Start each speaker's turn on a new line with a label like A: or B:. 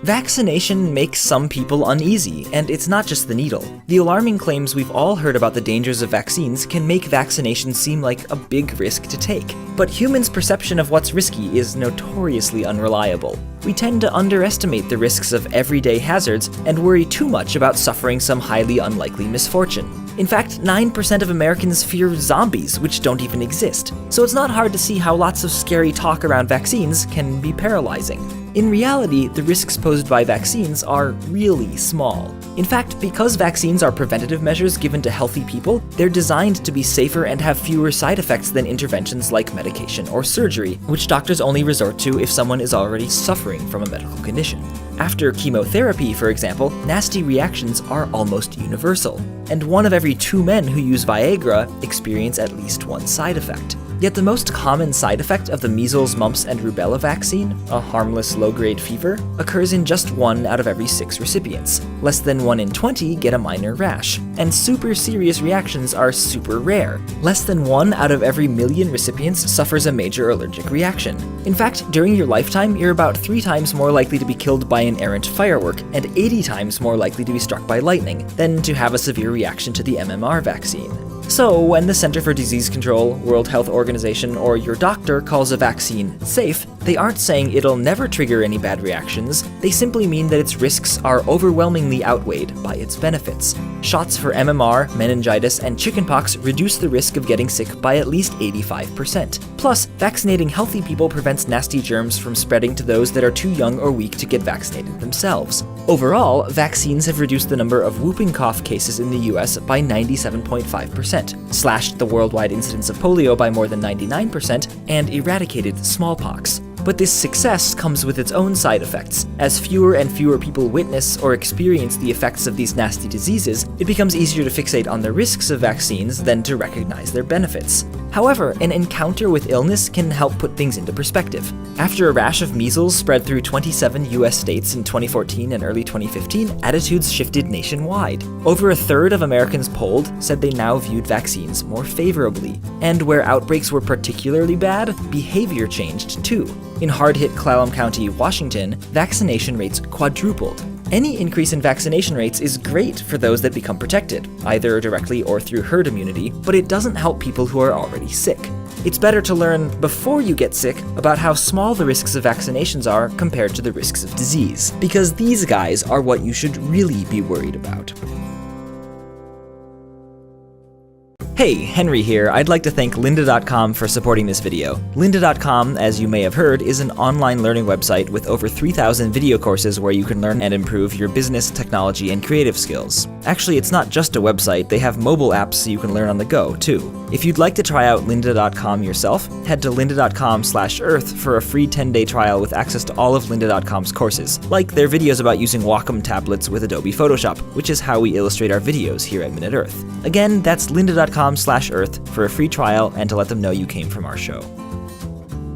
A: Vaccination makes some people uneasy, and it's not just the needle. The alarming claims we've all heard about the dangers of vaccines can make vaccination seem like a big risk to take. But humans' perception of what's risky is notoriously unreliable. We tend to underestimate the risks of everyday hazards and worry too much about suffering some highly unlikely misfortune. In fact, 9% of Americans fear zombies, which don't even exist. So it's not hard to see how lots of scary talk around vaccines can be paralyzing. In reality, the risks posed by vaccines are really small. In fact, because vaccines are preventative measures given to healthy people, they're designed to be safer and have fewer side effects than interventions like medication or surgery, which doctors only resort to if someone is already suffering from a medical condition. After chemotherapy, for example, nasty reactions are almost universal, and 1 of every 2 men who use Viagra experience at least one side effect. Yet the most common side effect of the measles, mumps, and rubella vaccine, a harmless low-grade fever, occurs in just 1 out of every 6 recipients. Less than 1 in 20 get a minor rash, and super serious reactions are super rare. Less than 1 out of every million recipients suffers a major allergic reaction. In fact, during your lifetime, you're about 3 times more likely to be killed by an errant firework, and 80 times more likely to be struck by lightning, than to have a severe reaction to the MMR vaccine. So, when the Center for Disease Control, World Health Organization, or your doctor calls a vaccine safe, they aren't saying it'll never trigger any bad reactions, they simply mean that its risks are overwhelmingly outweighed by its benefits. Shots for MMR, meningitis, and chickenpox reduce the risk of getting sick by at least 85%. Plus, vaccinating healthy people prevents nasty germs from spreading to those that are too young or weak to get vaccinated themselves. Overall, vaccines have reduced the number of whooping cough cases in the US by 97.5%, slashed the worldwide incidence of polio by more than 99%, and eradicated smallpox. But this success comes with its own side effects. As fewer and fewer people witness or experience the effects of these nasty diseases, it becomes easier to fixate on the risks of vaccines than to recognize their benefits. However, an encounter with illness can help put things into perspective. After a rash of measles spread through 27 US states in 2014 and early 2015, attitudes shifted nationwide. Over a third of Americans polled said they now viewed vaccines more favorably. And where outbreaks were particularly bad, behavior changed too. In hard-hit Clallam County, Washington, vaccination rates quadrupled. Any increase in vaccination rates is great for those that become protected, either directly or through herd immunity, but it doesn't help people who are already sick. It's better to learn before you get sick about how small the risks of vaccinations are compared to the risks of disease, because these guys are what you should really be worried about. Hey, Henry here. I'd like to thank lynda.com for supporting this video. Lynda.com, as you may have heard, is an online learning website with over 3,000 video courses where you can learn and improve your business, technology, and creative skills. Actually, it's not just a website, they have mobile apps so you can learn on the go, too. If you'd like to try out lynda.com yourself, head to lynda.com/earth for a free 10-day trial with access to all of lynda.com's courses, like their videos about using Wacom tablets with Adobe Photoshop, which is how we illustrate our videos here at Minute Earth. Again, that's lynda.com/earth for a free trial and to let them know you came from our show.